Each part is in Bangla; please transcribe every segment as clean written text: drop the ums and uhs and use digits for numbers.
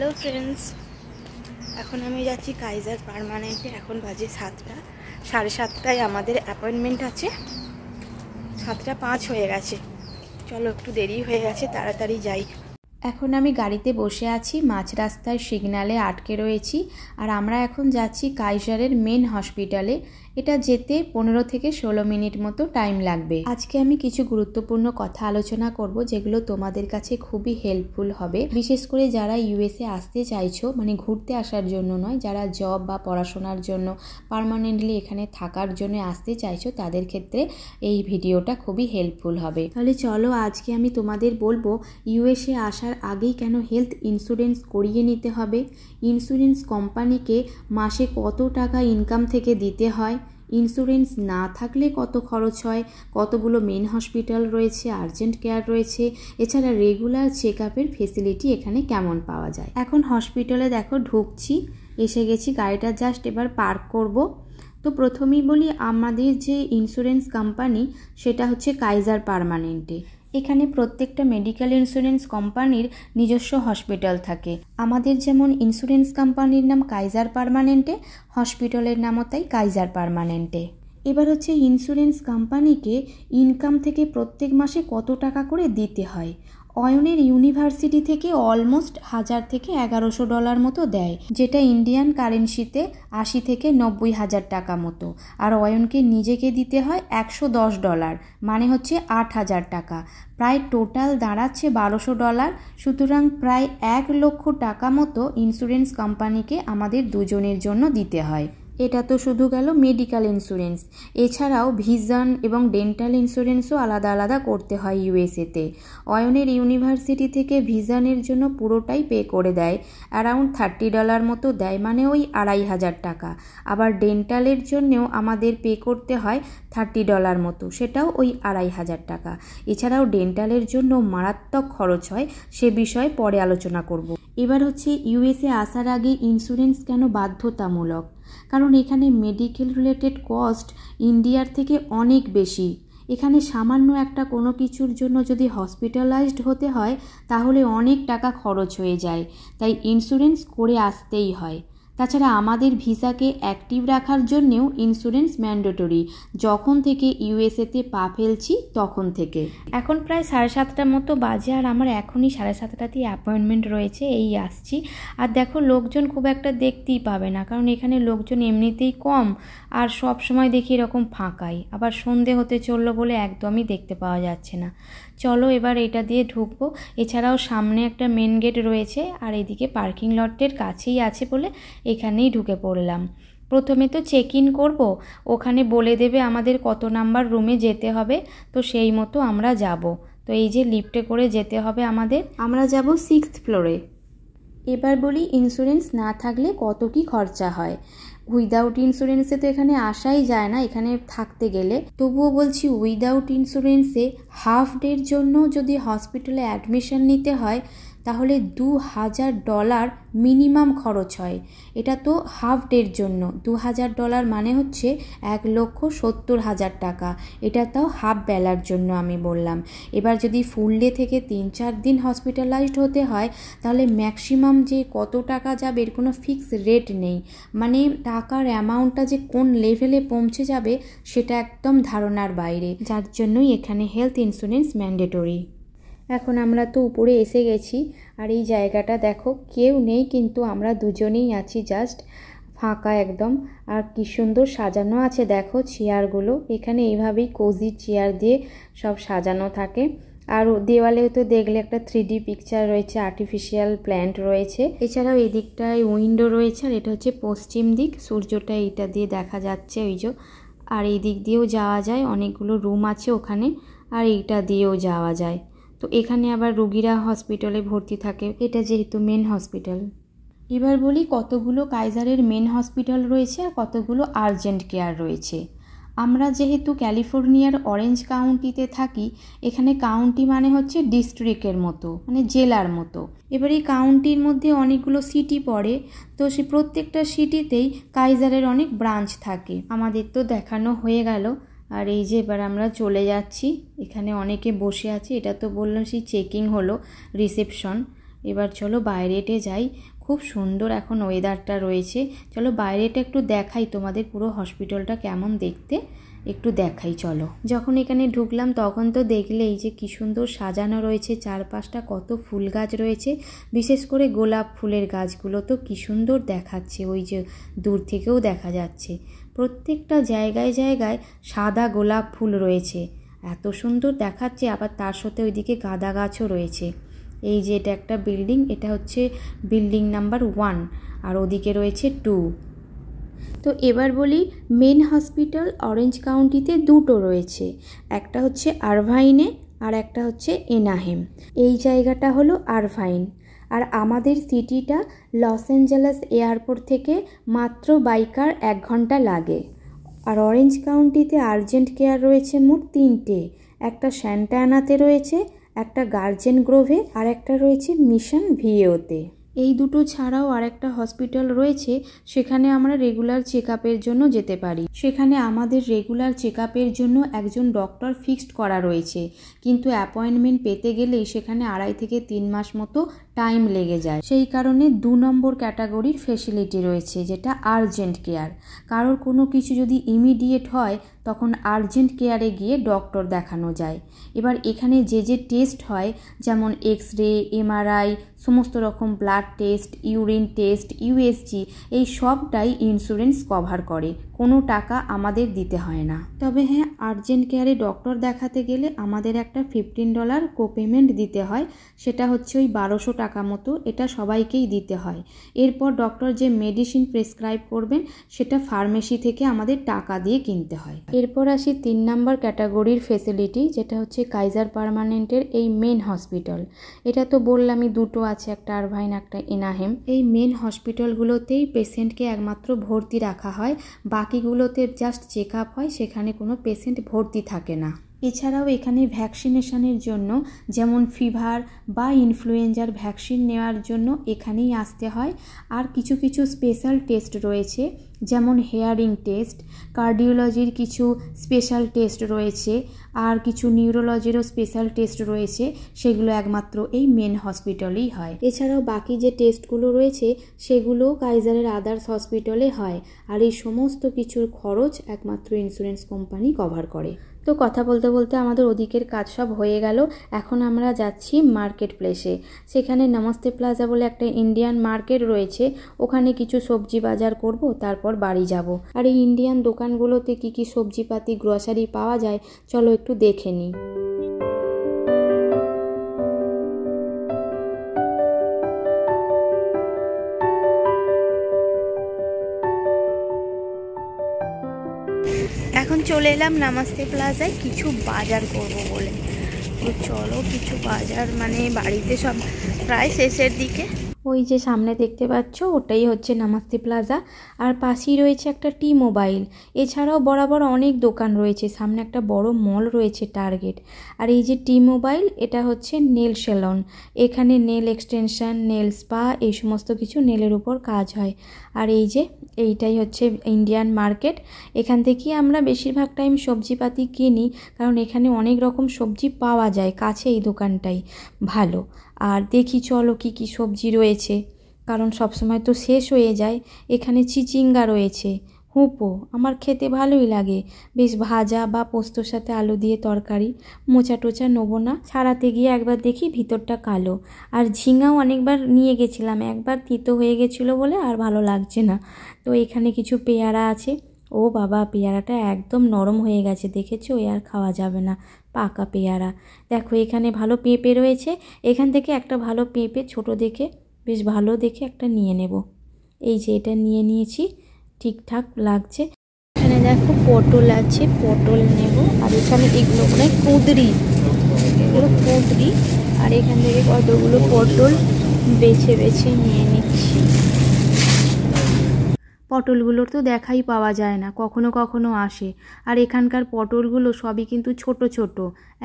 হ্যালো ফ্রেন্ডস, এখন আমি যাচ্ছি কাইজার পার্মানেন্টে। এখন বাজে 7টা, 7:30টায় আমাদের অ্যাপয়েন্টমেন্ট আছে। 7:05 হয়ে গেছে। চলো, একটু দেরি হয়ে গেছে, তাড়াতাড়ি যাই। এখন আমি গাড়িতে বসে আছি, মাঝ রাস্তায় সিগন্যালে আটকে রয়েছি। আর আমরা এখন যাচ্ছি কাইজারের মেন হসপিটালে। এটা যেতে 15 থেকে 16 মিনিট মতো টাইম লাগবে। আজকে আমি কিছু গুরুত্বপূর্ণ কথা আলোচনা করব, যেগুলো তোমাদের কাছে খুবই হেল্পফুল হবে। বিশেষ করে যারা ইউএসএ আসতে চাইছো, মানে ঘুরতে আসার জন্য নয়, যারা জব বা পড়াশোনার জন্য পার্মানেন্টলি এখানে থাকার জন্য আসতে চাইছো, তাদের ক্ষেত্রে এই ভিডিওটা খুবই হেল্পফুল হবে। তাহলে চলো, আজকে আমি তোমাদের বলবো ইউএসএ আসার আগেই কেন হেলথ ইন্স্যুরেন্স করিয়ে নিতে হবে, ইন্স্যুরেন্স কোম্পানিকে মাসে কত টাকা ইনকাম থেকে দিতে হয়, ইন্স্যুরেন্স না থাকলে কত খরচ হয়, কতগুলো মেন হসপিটাল রয়েছে, আর্জেন্ট কেয়ার রয়েছে, এছাড়া রেগুলার চেক আপের ফেসিলিটি এখানে কেমন পাওয়া যায়। এখন হসপিটালে দেখো ঢুকছি, এসে গেছি, গাড়িটা জাস্ট এবার পার্ক করব। তো প্রথমেই বলি, আমাদের যে ইন্স্যুরেন্স কোম্পানি সেটা হচ্ছে কাইজার পার্মানেন্টে। এখানে প্রত্যেকটা মেডিকেল ইন্স্যুরেন্স কোম্পানির নিজস্ব হসপিটাল থাকে। আমাদের যেমন ইন্স্যুরেন্স কোম্পানির নাম কাইজার পার্মানেন্টে, হসপিটালের নামও তাই কাইজার পার্মানেন্টে। এবার হচ্ছে ইন্স্যুরেন্স কোম্পানিকে ইনকাম থেকে প্রত্যেক মাসে কত টাকা করে দিতে হয়। অয়নের ইউনিভার্সিটি থেকে অলমোস্ট 1000 থেকে 1100 ডলার মতো দেয়, যেটা ইন্ডিয়ান কারেন্সিতে 80 থেকে 90 হাজার টাকা মতো। আর অয়নকে নিজেকে দিতে হয় 110 ডলার, মানে হচ্ছে 8000 টাকা। প্রায় টোটাল দাঁড়াচ্ছে 1200 ডলার। সুতরাং প্রায় 1 লক্ষ টাকা মতো ইন্স্যুরেন্স কোম্পানিকে আমাদের দুজনের জন্য দিতে হয়। এটা তো শুধু গেল মেডিকেল ইন্স্যুরেন্স। এছাড়াও ভিশন এবং ডেন্টাল ইন্স্যুরেন্সও আলাদা আলাদা করতে হয় ইউএসএতে। অয়নের ইউনিভার্সিটি থেকে ভিশনের জন্য পুরোটাই পে করে দেয়, অ্যারাউন্ড 30 ডলার মতো দেয়, মানে ওই 2500 টাকা। আবার ডেন্টালের জন্যেও আমাদের পে করতে হয় 30 ডলার মতো, সেটাও ওই 2500 টাকা। এছাড়াও ডেন্টালের জন্য মারাত্মক খরচ হয়, সে বিষয়ে পরে আলোচনা করব। এবার হচ্ছে ইউএসএ আসার আগে ইন্স্যুরেন্স কেন বাধ্যতামূলক, কারণ এখানে মেডিকেল রিলেটেড কস্ট ইন্ডিয়ার থেকে অনেক বেশি। এখানে সামান্য একটা কোনো কিছুর জন্য যদি হসপিটালাইজড হতে হয়, তাহলে অনেক টাকা খরচ হয়ে যায়, তাই ইন্স্যুরেন্স করে আসতেই হয়। তাছাড়া আমাদের ভিসাকে অ্যাক্টিভ রাখার জন্যেও ইন্স্যুরেন্স ম্যান্ডেটরি, যখন থেকে ইউএসএতে পা ফেলছি তখন থেকে। এখন প্রায় 7:30 মতো বাজে, আর আমার এখনই 7:30তেই অ্যাপয়েন্টমেন্ট রয়েছে, এই আসছি। আর দেখো, লোকজন খুব একটা দেখতেই পাবে না, কারণ এখানে লোকজন এমনিতেই কম, আর সব সময় দেখি এরকম ফাঁকাই। আবার সন্ধে হতে চললো বলে একদমই দেখতে পাওয়া যাচ্ছে না। চলো এবার এটা দিয়ে ঢুকবো। এছাড়াও সামনে একটা মেন গেট রয়েছে, আর এদিকে পার্কিং লটের কাছেই আছে বলে এখানেই ঢুকে পড়লাম। প্রথমে তো চেক ইন করবো, ওখানে বলে দেবে আমাদের কত নাম্বার রুমে যেতে হবে, তো সেই মতো আমরা যাব। তো এই যে লিফটে করে যেতে হবে আমাদের, আমরা যাব 6th ফ্লোরে। এবার বলি, ইন্স্যুরেন্স না থাকলে কত কি খরচা হয়। উইদাউট ইন্স্যুরেন্সে তো এখানে আসাই যায় না, এখানে থাকতে গেলে। তবুও বলছি, উইদাউট ইন্স্যুরেন্সে হাফ ডের জন্য যদি হসপিটালে অ্যাডমিশন নিতে হয়, তাহলে 2000 ডলার মিনিমাম খরচ হয়। এটা তো হাফ ডের জন্য 2000 ডলার, মানে হচ্ছে 1,70,000 টাকা। এটা তাও হাফ বেলার জন্য আমি বললাম। এবার যদি ফুল ডে থেকে 3-4 দিন হসপিটালাইজড হতে হয়, তাহলে ম্যাক্সিমাম যে কত টাকা যাবে এর কোনো ফিক্স রেট নেই। মানে টাকার অ্যামাউন্টটা যে কোন লেভেলে পৌঁছে যাবে সেটা একদম ধারণার বাইরে, যার জন্যই এখানে হেলথ ইন্স্যুরেন্স ম্যান্ডেটরি। এখন আমরা তো উপরে এসে গেছি, আর এই জায়গাটা দেখো, কেউ নেই, কিন্তু আমরা দুজনেই আছি, জাস্ট ফাঁকা একদম। আর কি সুন্দর সাজানো আছে দেখো চেয়ারগুলো, এখানে এইভাবেই কোজি চেয়ার দিয়ে সব সাজানো থাকে। আর দেওয়ালেও তো দেখলে একটা 3D পিকচার রয়েছে, আর্টিফিশিয়াল প্ল্যান্ট রয়েছে। এছাড়াও এই দিকটায় উইন্ডো রয়েছে, আর এটা হচ্ছে পশ্চিম দিক, সূর্যটা এইটা দিয়ে দেখা যাচ্ছে ওই যে। আর এই দিক দিয়েও যাওয়া যায়, অনেকগুলো রুম আছে ওখানে, আর এইটা দিয়েও যাওয়া যায়। তো এখানে আবার রুগীরা হসপিটালে ভর্তি থাকে, এটা যেহেতু মেন হসপিটাল। এবার বলি, কতগুলো কাইজারের মেন হসপিটাল রয়েছে আর কতগুলো আর্জেন্ট কেয়ার রয়েছে। আমরা যেহেতু ক্যালিফোর্নিয়ার অরেঞ্জ কাউন্টিতে থাকি, এখানে কাউন্টি মানে হচ্ছে ডিস্ট্রিক্টের মতো, মানে জেলার মতো। এবার এই কাউন্টির মধ্যে অনেকগুলো সিটি পড়ে, তো সে প্রত্যেকটা সিটিতেই কাইজারের অনেক ব্রাঞ্চ থাকে। আমাদের তো দেখানো হয়ে গেল, আর এই যে এবার আমরা চলে যাচ্ছি। এখানে অনেকে বসে আছে, এটা তো বললাম সেই চেকিং হলো রিসেপশন। এবার চলো বাইরেটে যাই, খুব সুন্দর এখন ওয়েদারটা রয়েছে। চলো বাইরেটা একটু দেখাই তোমাদের, পুরো হসপিটালটা কেমন দেখতে একটু দেখাই চলো। যখন এখানে ঢুকলাম তখন তো দেখলেই যে কী সুন্দর সাজানো রয়েছে, চারপাশটা কত ফুল গাছ রয়েছে, বিশেষ করে গোলাপ ফুলের গাছগুলো তো কী সুন্দর দেখাচ্ছে, ওই যে দূর থেকেও দেখা যাচ্ছে। প্রত্যেকটা জায়গায় জায়গায় সাদা গোলাপ ফুল রয়েছে, এত সুন্দর দেখাচ্ছে। আবার তার সাথে ওইদিকে গাঁদা গাছও রয়েছে। এই যে এটা একটা বিল্ডিং, এটা হচ্ছে বিল্ডিং নাম্বার 1 আর ওদিকে রয়েছে 2। তো এবার বলি, মেন হসপিটাল অরেঞ্জ কাউন্টিতে দুটো রয়েছে, একটা হচ্ছে আরভাইনে আর একটা হচ্ছে এনাহেম। এই জায়গাটা হলো আরভাইন, আর আমাদের সিটিটা লস অ্যাঞ্জেলেস এয়ারপোর্ট থেকে মাত্র বাইকার 1 ঘন্টা লাগে। আর অরেঞ্জ কাউন্টিতে আর্জেন্ট কেয়ার রয়েছে মোট 3টে, একটা স্যান্টা অ্যানাতে রয়েছে, একটা গার্জেন গ্রোভে আর একটা রয়েছে মিশন ভিএওতে। এই দুটো ছাড়াও আরেকটা হসপিটাল রয়েছে, সেখানে আমরা রেগুলার চেক আপের জন্য যেতে পারি। সেখানে আমাদের রেগুলার চেক আপের জন্য একজন ডক্টর ফিক্সড করা রয়েছে, কিন্তু অ্যাপয়েন্টমেন্ট পেতে গেলেই সেখানে 2.5 থেকে 3 মাস মতো টাইম লেগে যায়। সেই কারণে 2 নম্বর ক্যাটাগরির ফেসিলিটি রয়েছে, যেটা আর্জেন্ট কেয়ার। কারোর কোনো কিছু যদি ইমিডিয়েট হয় তখন আর্জেন্ট কেয়ারে গিয়ে ডক্টর দেখানো যায়। এবার এখানে যে যে টেস্ট হয়, যেমন এক্স-রে, এমআরআই, সমস্ত রকম blood test, urine test, USG, এই সবটাই ইন্স্যুরেন্স কভার করে, কোনো টাকা আমাদের দিতে হয় না। তবে হ্যাঁ, আর্জেন্ট কেয়ারে ডক্টর দেখাতে গেলে আমাদের একটা $15 কোপেমেন্ট দিতে হয়, সেটা হচ্ছে ওই 1200 টাকা মতো, এটা সবাইকেই দিতে হয়। এরপর ডক্টর যে মেডিসিন প্রেসক্রাইব করবেন সেটা ফার্মেসি থেকে আমাদের টাকা দিয়ে কিনতে হয়। এরপর আসি 3 নম্বর ক্যাটাগরির ফেসিলিটি, যেটা হচ্ছে কাইজার পার্মানেন্টের এই মেন হসপিটাল। এটা তো বললামই দুটো আছে, একটা আরভাইন একটা এনাহেম। এই মেন হসপিটালগুলোতেই পেশেন্টকে একমাত্র ভর্তি রাখা হয়, বাকিগুলোতে জাস্ট চেক আপ হয়, সেখানে কোনো পেশেন্ট ভর্তি থাকে না। এছাড়াও এখানে ভ্যাকসিনেশনের জন্য, যেমন ফিভার বা ইনফ্লুয়েঞ্জার ভ্যাকসিন নেওয়ার জন্য এখানেই আসতে হয়। আর কিছু কিছু স্পেশাল টেস্ট রয়েছে, যেমন হেয়ারিং টেস্ট, কার্ডিওলজির কিছু স্পেশাল টেস্ট রয়েছে, আর কিছু নিউরোলজিরও স্পেশাল টেস্ট রয়েছে, সেগুলো একমাত্র এই মেন হসপিটালেই হয়। এছাড়াও বাকি যে টেস্টগুলো রয়েছে সেগুলো কাইজারের আদার্স হসপিটালে হয়, আর এই সমস্ত কিছুর খরচ একমাত্র ইন্স্যুরেন্স কোম্পানি কভার করে। তো কথা বলতে বলতে আমাদের ওদিকের কাজ সব হয়ে গেল। এখন আমরা যাচ্ছি মার্কেট প্লেসে। সেখানে নমস্তে প্লাজা বলে একটা ইন্ডিয়ান মার্কেট রয়েছে, ওখানে কিছু সবজি বাজার করব, তারপর বাড়ি যাব। আর এই ইন্ডিয়ান দোকানগুলোতে কি কি সবজিপাতি গ্রসারি পাওয়া যায় চলো একটু দেখে নিই। এখন চলে এলাম নমস্তে প্লাজায় কিছু বাজার করব বলে। তো চলো কিছু বাজার, মানে বাড়িতে সব প্রায় শেষের দিকে। ওই যে সামনে দেখতে পাচ্ছ ওটাই হচ্ছে নমস্তে প্লাজা, আর পাশেই রয়েছে একটা টি-মোবাইল। এছাড়াও বরাবর অনেক দোকান রয়েছে, সামনে একটা বড় মল রয়েছে টার্গেট। আর এই যে টি-মোবাইল, এটা হচ্ছে নেল সেলন, এখানে নেল এক্সটেনশন, নেল স্পা, এই সমস্ত কিছু নেলের উপর কাজ হয়। আর এই যে এইটাই হচ্ছে ইন্ডিয়ান মার্কেট, এখান থেকেই আমরা বেশিরভাগ টাইম সবজিপাতি কিনি, কারণ এখানে অনেক রকম সবজি পাওয়া যায়, কাছে এই দোকানটাই ভালো। আর দেখি চলো কি কি সবজি রয়েছে, কারণ সবসময় তো শেষ হয়ে যায়। এখানে চিচিঙ্গা রয়েছে, হুঁপো আমার খেতে ভালোই লাগে, বেশ ভাজা বা পোস্তর সাথে আলু দিয়ে তরকারি। মোচা টোচা নেবো না, ছাড়াতে গিয়ে একবার দেখি ভিতরটা কালো। আর ঝিঙাও অনেকবার নিয়ে গেছিলাম, একবার তিতো হয়ে গেছিলো বলে আর ভালো লাগছে না। তো এখানে কিছু পেয়ারা আছে, ও বাবা পেয়ারাটা একদম নরম হয়ে গেছে, দেখেছো, আর খাওয়া যাবে না, পাকা পেয়ারা। দেখো এখানে ভালো পেঁপে রয়েছে, এখান থেকে একটা ভালো পেঁপে ছোট দেখে, বেশ ভালো দেখে একটা নিয়ে নেব। এই যে এটা নিয়ে নিয়েছি, ঠিকঠাক লাগছে। এখানে দেখো পটল আছে, পটল নেব। আর এখানে এগুলো মনে হয় কুঁদরি, এগুলো কুঁদরি। আর এখান থেকে কতগুলো পটল বেছে বেছে নিয়ে নিচ্ছি। পটলগুলোর তো দেখাই পাওয়া যায় না, কখনো কখনো আসে। আর এখানকার পটলগুলো সবই কিন্তু ছোট ছোট,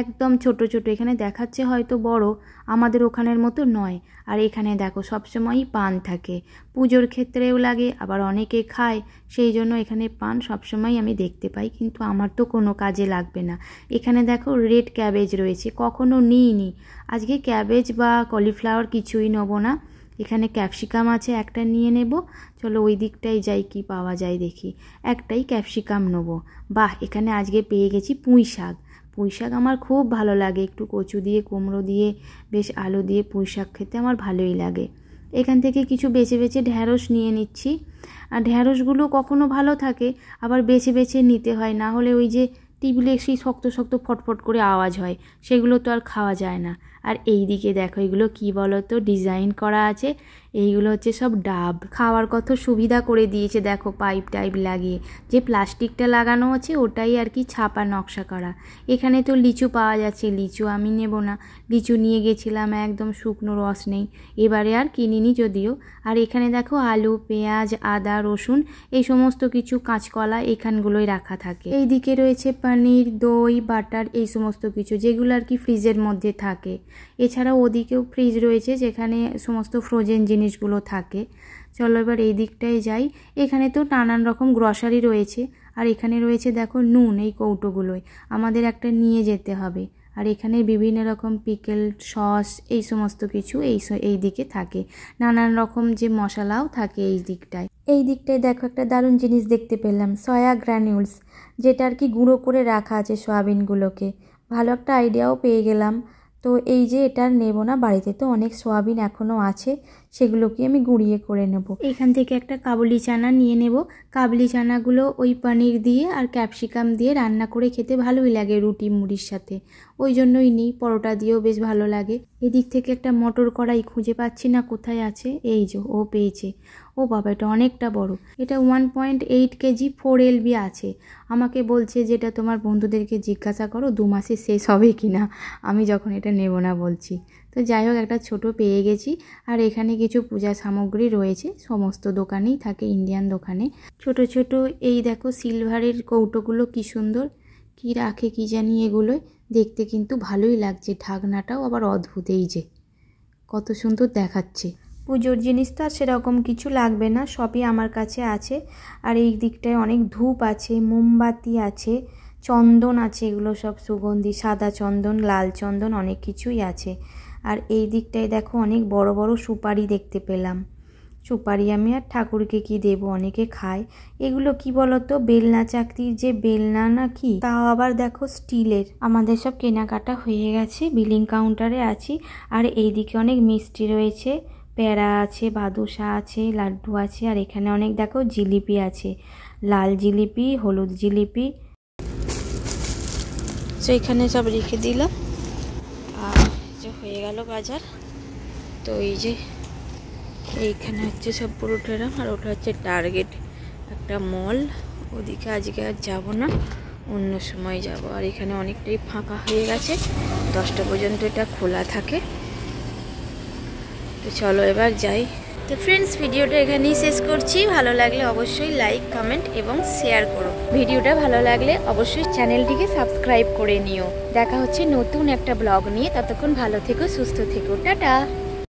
একদম ছোট ছোট। এখানে দেখাচ্ছে হয়তো বড়, আমাদের ওখানের মতো নয়। আর এখানে দেখো সবসময়ই পান থাকে, পুজোর ক্ষেত্রেও লাগে, আবার অনেকে খায়, সেই জন্য এখানে পান সবসময় আমি দেখতে পাই। কিন্তু আমার তো কোনো কাজে লাগবে না। এখানে দেখো রেড ক্যাবেজ রয়েছে, কখনো নিইনি। আজকে ক্যাবেজ বা কলিফ্লাওয়ার কিছুই নেবো না। এখানে ক্যাপসিকাম আছে, একটা নিয়ে নেব। চলো ওই দিকটাই যাই, কি পাওয়া যায় দেখি। একটাই ক্যাপসিকাম নেবো। বাহ, এখানে আজকে পেয়ে গেছি পুঁই শাক। পুঁই শাক আমার খুব ভালো লাগে, একটু কচু দিয়ে, কুমড়ো দিয়ে, বেশ আলু দিয়ে পুঁই শাক খেতে আমার ভালোই লাগে। এখান থেকে কিছু বেছে বেছে ঢ্যাঁড়স নিয়ে নিচ্ছি। আর ঢ্যাঁড়সগুলো কখনো ভালো থাকে, আবার বেছে বেছে নিতে হয়, না হলে ওই যে টিপলে সেই শক্ত শক্ত ফটফট করে আওয়াজ হয়, সেগুলো তো আর খাওয়া যায় না। আর এই দিকে দেখো এগুলো কি বলো তো, ডিজাইন করা আছে। এইগুলো হচ্ছে সব ডাব। খাওয়ার কত সুবিধা করে দিয়েছে দেখো, পাইপ টাইপ লাগিয়ে। যে প্লাস্টিকটা লাগানো আছে ওটাই আর কি ছাপা নকশা করা। এখানে তো লিচু পাওয়া যাচ্ছে, লিচু আমি নেব না। লিচু নিয়ে গেছিলাম, একদম শুকনো, রস নেই, এবারে আর কিনিনি যদিও। আর এখানে দেখো আলু, পেঁয়াজ, আদা, রসুন, এই সমস্ত কিছু, কাঁচকলা এখানগুলোই রাখা থাকে। এই দিকে রয়েছে পনির, দই, বাটার, এই সমস্ত কিছু, যেগুলো আর কি ফ্রিজের মধ্যে থাকে। এছাড়াও ওদিকেও ফ্রিজ রয়েছে, যেখানে সমস্ত ফ্রোজেন জিনিসগুলো থাকে। চলো এবার এই দিকটায় যাই। এখানে তো নানান রকম গ্রসারি রয়েছে। আর এখানে রয়েছে দেখো নুন, এই কৌটোগুলোয় আমাদের একটা নিয়ে যেতে হবে। আর এখানে বিভিন্ন রকম পিকেল, সস, এই সমস্ত কিছু এই দিকে থাকে। নানান রকম যে মশলাও থাকে এই দিকটায়। এই দিকটায় দেখো একটা দারুণ জিনিস দেখতে পেলাম, সয়া গ্রানিউলস, যেটা আর কি গুঁড়ো করে রাখা আছে সয়াবিনগুলোকে। ভালো একটা আইডিয়াও পেয়ে গেলাম। তো এই যে এটা নেব না, বাড়িতে তো অনেক সয়াবিন এখনও আছে, সেগুলোকে আমি গুঁড়িয়ে করে নেব। এখান থেকে একটা কাবুলি চানা নিয়ে নেব। কাবুলি চানাগুলো ওই পনির দিয়ে আর ক্যাপসিকাম দিয়ে রান্না করে খেতে ভালোই লাগে রুটি মুড়ির সাথে, ওই জন্যই নিই। পরোটা দিয়েও বেশ ভালো লাগে। এদিক থেকে একটা মটর কড়াই খুঁজে পাচ্ছি না কোথায় আছে, এই যে ও পেয়েছে। ও বাবা, এটা অনেকটা বড়, এটা 1.8 কেজি 4 LB আছে। আমাকে বলছে যে এটা তোমার বন্ধুদেরকে জিজ্ঞাসা করো 2 মাসে শেষ হবে কি না, আমি যখন এটা নেব না বলছি। তো যাই হোক, একটা ছোট পেয়ে গেছি। আর এখানে কিছু পূজা সামগ্রী রয়েছে, সমস্ত দোকানেই থাকে, ইন্ডিয়ান দোকানে। ছোট ছোট এই দেখো সিলভারের কৌটোগুলো কি সুন্দর, কি রাখে কি জানি এগুলোয়, দেখতে কিন্তু ভালোই লাগছে। ঢাকনাটাও আবার অদ্ভুত, এই যে কত সুন্দর দেখাচ্ছে। পুজোর জিনিস তো আর সেরকম কিছু লাগবে না, সবই আমার কাছে আছে। আর এই দিকটায় অনেক ধূপ আছে, মোমবাতি আছে, চন্দন আছে, এগুলো সব সুগন্ধি, সাদা চন্দন, লাল চন্দন, অনেক কিছুই আছে। আর এই দিকটায় দেখো অনেক বড় বড় সুপারি দেখতে পেলাম। সুপারি আমি আর ঠাকুরকে কি দেব, অনেকে খায়। এগুলো কি বলতো, বেলনা চাকরির যে বেলনা না কি, তাও আবার দেখো স্টিলের। আমাদের সব কেনাকাটা হয়ে গেছে, বিলিং কাউন্টারে আছি। আর এই দিকে অনেক মিষ্টি রয়েছে, প্যারা আছে, বাদুশা আছে, লাড্ডু আছে। আর এখানে অনেক দেখো জিলিপি আছে, লাল জিলিপি, হলুদ জিলিপি। তো এখানে সব রেখে দিলাম। আর যে হয়ে গেল বাজার। তো এই যে এইখানে হচ্ছে সব পুরোটারাম, আর ওটা হচ্ছে টার্গেট, একটা মল। ওদিকে আজকে আর যাবো না, অন্য সময় যাব। আর এখানে অনেকটাই ফাঁকা হয়ে গেছে, 10টা পর্যন্ত এটা খোলা থাকে। তো চলো এবার যাই। তো ফ্রেন্ডস, ভিডিওটা এখানেই শেষ করছি। ভালো লাগলে অবশ্যই লাইক, কমেন্ট এবং শেয়ার করো। ভিডিওটা ভালো লাগলে অবশ্যই চ্যানেলটিকে সাবস্ক্রাইব করে নিও। দেখা হচ্ছে নতুন একটা ব্লগ নিয়ে, ততক্ষণ ভালো থেকো, সুস্থ থেকো, টাটা।